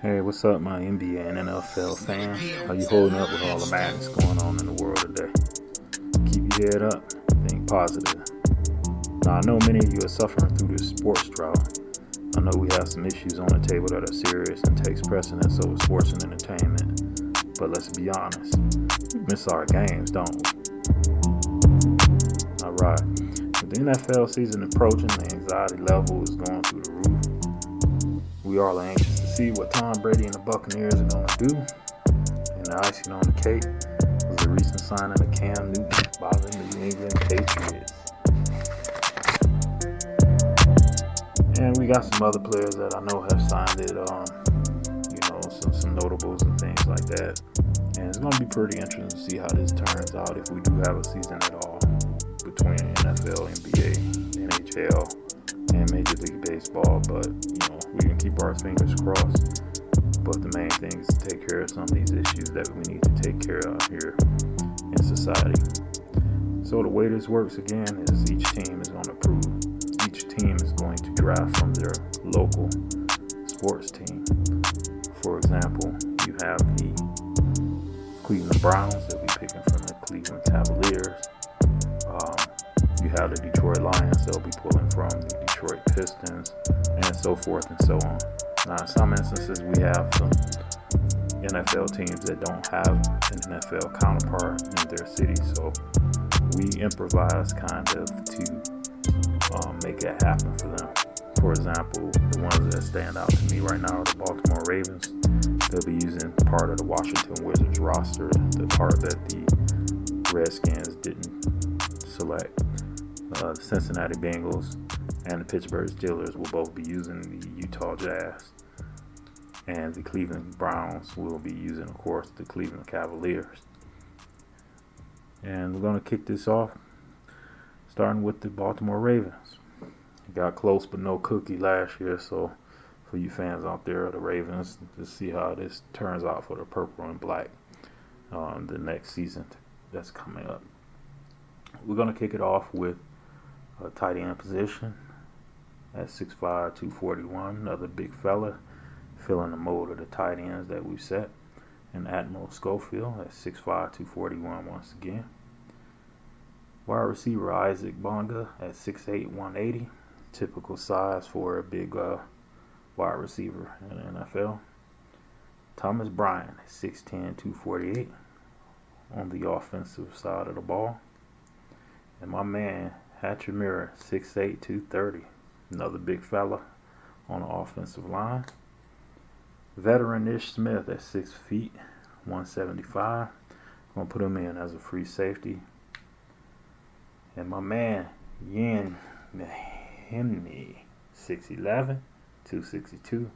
Hey, what's up, my NBA and NFL fans? How you holding up with all the madness going on in the world today? Keep your head up, think positive. Now, I know many of you are suffering through this sports drought. I know we have some issues on the table that are serious and takes precedence over sports and entertainment. But let's be honest, we miss our games, don't we? Alright, with the NFL season approaching, the anxiety level is going through the roof. We are all anxious to see what Tom Brady and the Buccaneers are going to do. And the icing on the cake was the recent signing of Cam Newton by the New England Patriots. And we got some other players that I know have signed it, some notables and things like that. And it's going to be pretty interesting to see how this turns out if we do have a season at all between NFL, NBA, NHL, and Major League Baseball. But, we can keep our fingers crossed. But the main thing is to take care of some of these issues that we need to take care of here in society. So the way this works again is each team is going to prove. Each team is going to draft from their local sports team. For example, you have the Cleveland Browns. They'll be picking from the Cleveland Cavaliers. You have the Detroit Lions. They'll be pulling from the Detroit Pistons, and so forth and so on. Now, in some instances, we have some NFL teams that don't have an NFL counterpart in their city, so we improvise kind of to make that happen for them. For example, the ones that stand out to me right now are the Baltimore Ravens. They'll be using part of the Washington Wizards roster, the part that the Redskins didn't select. The Cincinnati Bengals and the Pittsburgh Steelers will both be using the Utah Jazz. And the Cleveland Browns will be using, of course, the Cleveland Cavaliers. And we're going to kick this off starting with the Baltimore Ravens. It got close but no cookie last year, so for you fans out there of the Ravens, to see how this turns out for the purple and black the next season that's coming up. We're going to kick it off with a tight end position at 6'5", 241, another big fella, filling the mold of the tight ends that we've set. And Admiral Schofield at 6'5", 241 once again. Wide receiver Isaac Bonga at 6'8", 180, typical size for a big wide receiver in the NFL. Thomas Bryant at 6'10", 248 on the offensive side of the ball. And my man Hatcher Mirror, 6'8", 230, another big fella on the offensive line. Veteran Ish Smith at 6 feet, 175. I'm going to put him in as a free safety. And my man Yen Mahimni, 6'11", 262,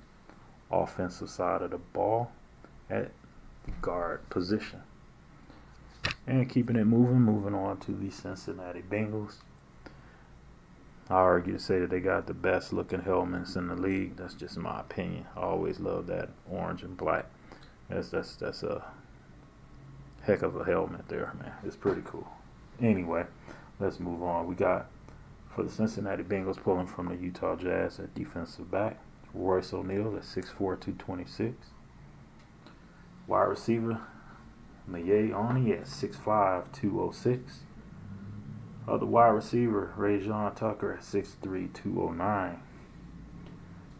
offensive side of the ball at the guard position. And keeping it moving on to the Cincinnati Bengals. I argue to say that they got the best looking helmets in the league. That's just my opinion. I always love that orange and black. That's a heck of a helmet there, man. It's pretty cool. Anyway, let's move on. We got, for the Cincinnati Bengals, pulling from the Utah Jazz at defensive back, Royce O'Neal at 6'4", 226. Wide receiver Maye Oni at 6'5", 206. Other wide receiver Rajon Tucker at 6'3", 209.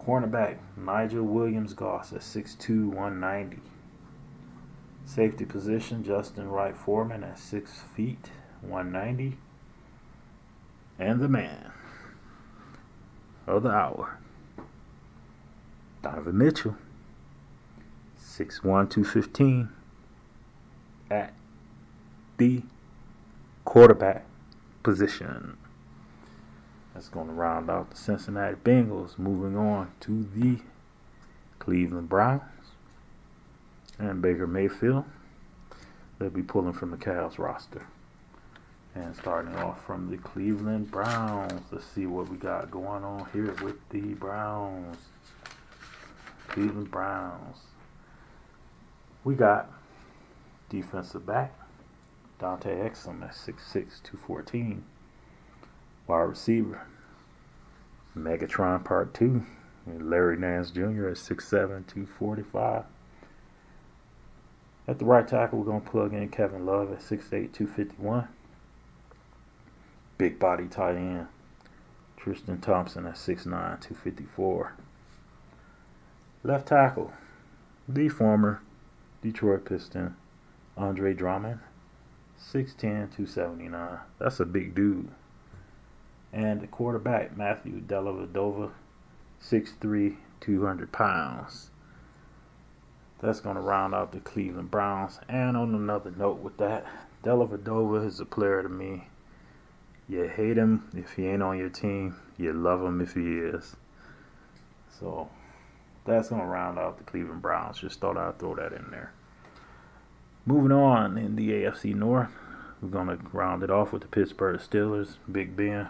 Cornerback Nigel Williams-Goss at 6'2", 190. Safety position Justin Wright Foreman at 6 feet, 190. And the man of the hour, Donovan Mitchell, 6'1", 215, at the quarterback position. That's going to round out the Cincinnati Bengals. Moving on to the Cleveland Browns and Baker Mayfield. They'll be pulling from the Cavs roster. And starting off from the Cleveland Browns, let's see what we got going on here with the Browns. Cleveland Browns. We got defensive back Dante Exum at 6'6", 214. Wide receiver Megatron Part 2, And Larry Nance Jr. at 6'7", 245. At the right tackle, we're going to plug in Kevin Love at 6'8", 251. Big body tight end Tristan Thompson at 6'9", 254. Left tackle, the former Detroit Piston Andre Drummond, 6'10", 279. That's a big dude. And the quarterback, Matthew Dellavedova, 6'3", 200 pounds. That's going to round out the Cleveland Browns. And on another note with that, Dellavedova is a player to me. You hate him if he ain't on your team. You love him if he is. So that's going to round out the Cleveland Browns. Just thought I'd throw that in there. Moving on in the AFC North, we're going to round it off with the Pittsburgh Steelers. Big Ben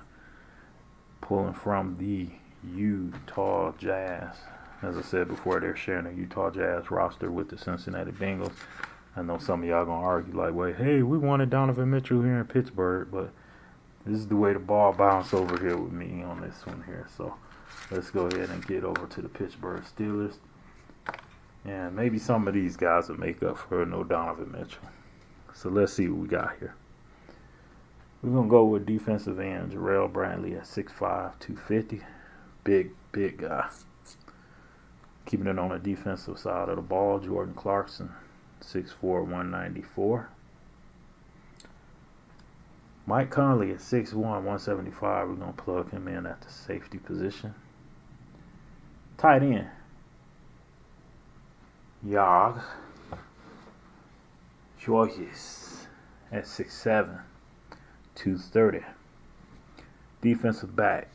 pulling from the Utah Jazz. As I said before, they're sharing a Utah Jazz roster with the Cincinnati Bengals. I know some of y'all going to argue like, wait, hey, we wanted Donovan Mitchell here in Pittsburgh, but this is the way the ball bounced over here with me on this one here. So let's go ahead and get over to the Pittsburgh Steelers. And maybe some of these guys will make up for no Donovan Mitchell. So let's see what we got here. We're going to go with defensive end Jarrell Brantley at 6'5", 250. Big guy. Keeping it on the defensive side of the ball, Jordan Clarkson, 6'4", 194. Mike Conley at 6'1", 175. We're going to plug him in at the safety position. Tight end, Yag Georges at 6'7", 230. Defensive back.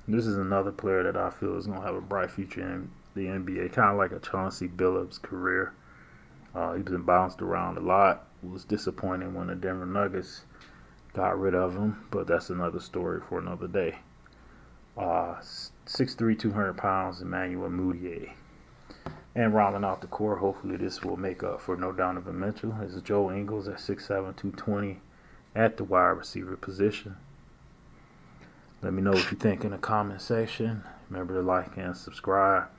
This is another player that I feel is going to have a bright future in the NBA. Kind of like a Chauncey Billups career. He's been bounced around a lot. It was disappointing when the Denver Nuggets got rid of him, but that's another story for another day. 6'3", 200 pounds, Emmanuel Mudiay. And rounding out the core, hopefully this will make up for no Donovan Mitchell, is Joe Ingles at 6'7", 220 at the wide receiver position. Let me know what you think in the comment section. Remember to like and subscribe.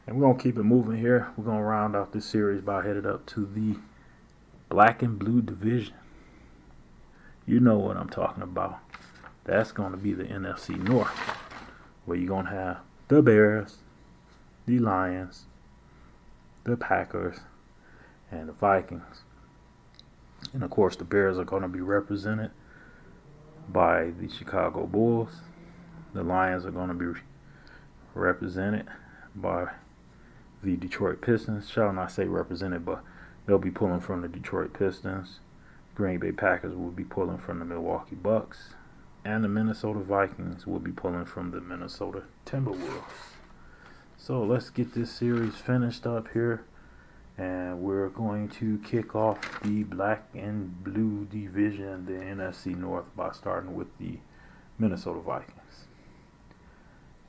And we're going to keep it moving here. We're going to round out this series by headed up to the black and blue division. You know what I'm talking about. That's going to be the NFC North, where you're going to have the Bears, the Lions, the Packers, and the Vikings. And of course, the Bears are going to be represented by the Chicago Bulls. The Lions are going to be represented by the Detroit Pistons. Shall not say represented, but they'll be pulling from the Detroit Pistons. Green Bay Packers will be pulling from the Milwaukee Bucks. And the Minnesota Vikings will be pulling from the Minnesota Timberwolves. So let's get this series finished up here. And we're going to kick off the black and blue division, the NFC North, by starting with the Minnesota Vikings.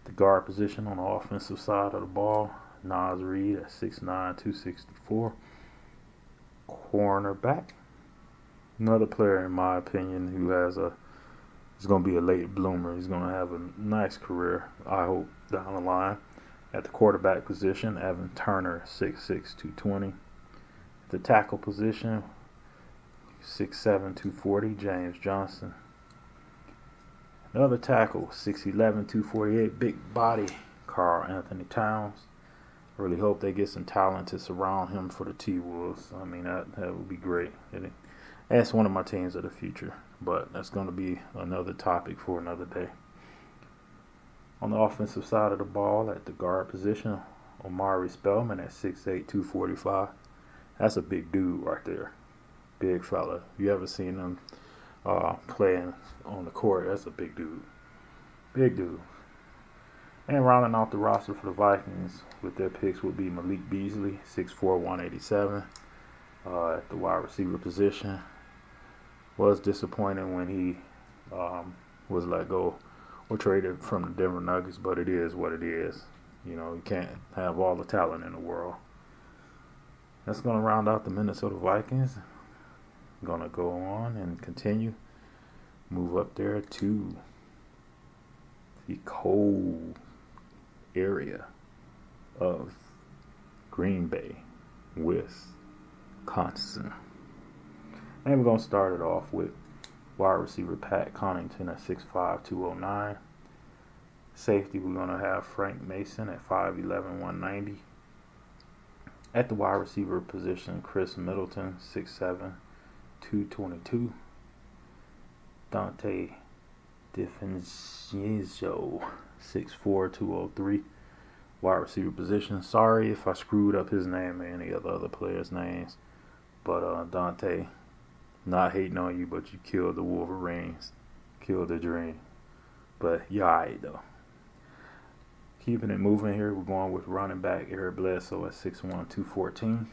The guard position on the offensive side of the ball, Naz Reid at 6'9", 264. Cornerback, another player in my opinion who is going to be a late bloomer. He's going to have a nice career, I hope, down the line. At the quarterback position, Evan Turner, 6'6", 220. At the tackle position, 6'7", 240, James Johnson. Another tackle, 6'11", 248, big body, Karl Anthony Towns. I really hope they get some talent to surround him for the T-Wolves. I mean, that would be great. That's one of my teams of the future, but that's going to be another topic for another day. On the offensive side of the ball, at the guard position, Omari Spellman at 6'8", 245. That's a big dude right there. Big fella. If you ever seen him playing on the court, that's a big dude. Big dude. And rounding out the roster for the Vikings with their picks would be Malik Beasley, 6'4", 187. At the wide receiver position. Was disappointing when he was let go or traded from the Denver Nuggets, but it is what it is. You know, you can't have all the talent in the world. That's going to round out the Minnesota Vikings. I'm going to go on and continue. Move up there to the cold area of Green Bay, Wisconsin. And we're going to start it off with wide receiver Pat Connaughton at 6'5", 209. Safety, we're going to have Frank Mason at 5'11", 190. At the wide receiver position, Chris Middleton, 6'7", 222. Dante DiFincenzo, 6'4", 203. Wide receiver position. Sorry if I screwed up his name or any of the other players' names. But Dante, not hating on you, but you killed the Wolverines. Killed the dream. But you're alright though. Keeping it moving here, we're going with running back Eric Bledsoe at 6'1", 214.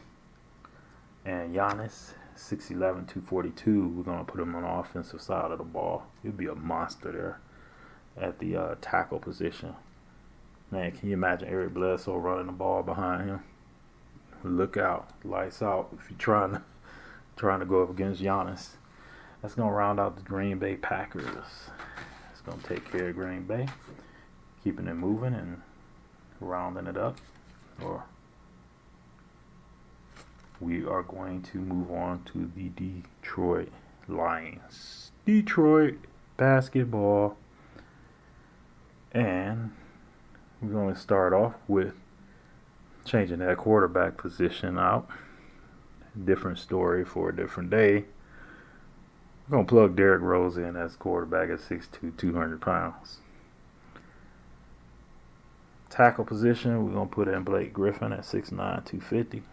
And Giannis, 6'11", 242. We're going to put him on the offensive side of the ball. He'll be a monster there at the tackle position. Man, can you imagine Eric Bledsoe running the ball behind him? Look out. Lights out if you're trying to go up against Giannis. That's going to round out the Green Bay Packers. It's going to take care of Green Bay. Keeping it moving and rounding it up. We are going to move on to the Detroit Lions. Detroit basketball. And we're going to start off with changing that quarterback position out. Different story for a different day. We're going to plug Derrick Rose in as quarterback at 6'2", 200 pounds. Tackle position, we're going to put in Blake Griffin at 6'9", 250.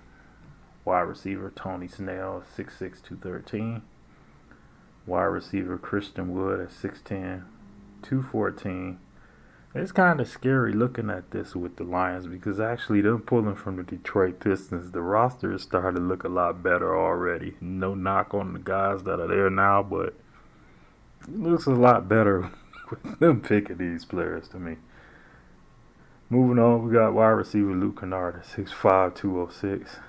Wide receiver, Tony Snell at 6'6", 213. Wide receiver, Christian Wood at 6'10", 214. It's kind of scary looking at this with the Lions because actually they're pulling from the Detroit Pistons. The roster is starting to look a lot better already. No knock on the guys that are there now, but it looks a lot better with them picking these players to me. Moving on, we got wide receiver Luke Kennard at 6'5", 206.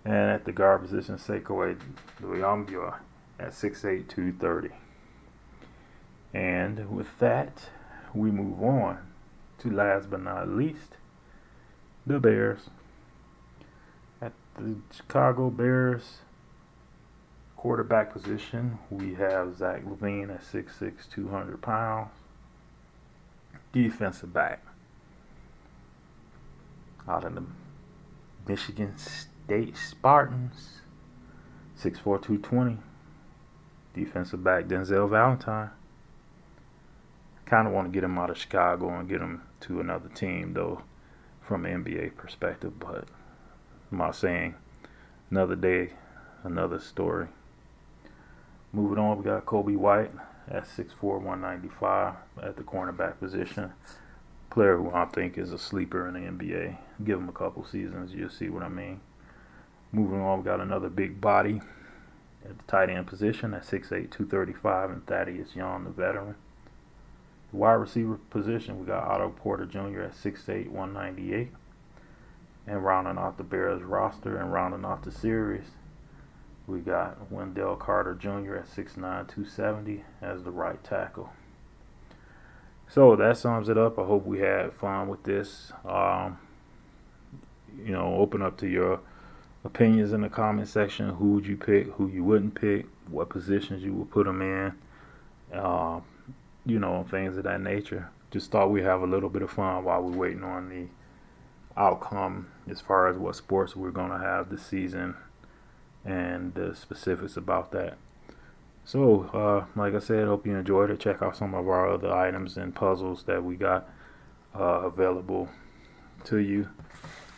And at the guard position, Sekou Doumbia at 6'8", 230. And with that, we move on to last but not least, the Bears. At the Chicago Bears quarterback position, we have Zach Levine at 6'6", 200 pounds. Defensive back out of the Michigan State Spartans, 6'4", 220. Defensive back Denzel Valentine. Kind of want to get him out of Chicago and get him to another team, though, from an NBA perspective. But I'm not saying another day, another story. Moving on, we got Kobe White at 6'4", 195 at the cornerback position. Player who I think is a sleeper in the NBA. Give him a couple seasons, you'll see what I mean. Moving on, we got another big body at the tight end position at 6'8", 235, and Thaddeus Young, the veteran. The wide receiver position, we got Otto Porter Jr. at 6'8", 198. And rounding off the Bears roster and rounding off the series, we got Wendell Carter Jr. at 6'9", 270 as the right tackle. So that sums it up. I hope we had fun with this. Open up to your opinions in the comment section. Who would you pick? Who you wouldn't pick? What positions you would put them in? Things of that nature. Just thought we'd have a little bit of fun while we're waiting on the outcome as far as what sports we're going to have this season and the specifics about that. So, like I said, hope you enjoyed it. Check out some of our other items and puzzles that we got available to you.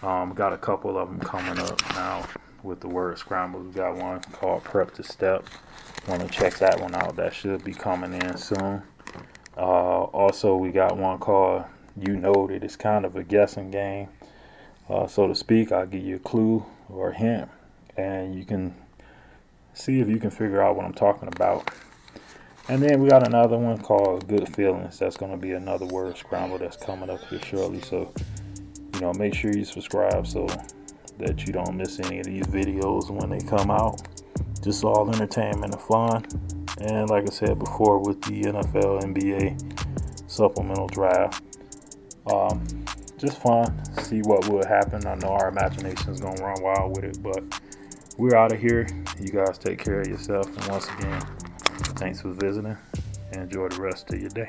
Got a couple of them coming up now with the word scramble. We got one called Prep to Step. Want to check that one out. That should be coming in soon. Also, we got one called You Know That. It's kind of a guessing game, so to speak. I'll give you a clue or a hint, and you can see if you can figure out what I'm talking about. And then we got another one called Good Feelings. That's going to be another word scramble that's coming up here shortly. So, make sure you subscribe so that you don't miss any of these videos when they come out. Just all entertainment and fun. And like I said before, with the NFL, NBA supplemental draft, Just fun. See what will happen. I know our imagination is gonna run wild with it, but we're out of here. You guys take care of yourself, and once again, thanks for visiting, and enjoy the rest of your day.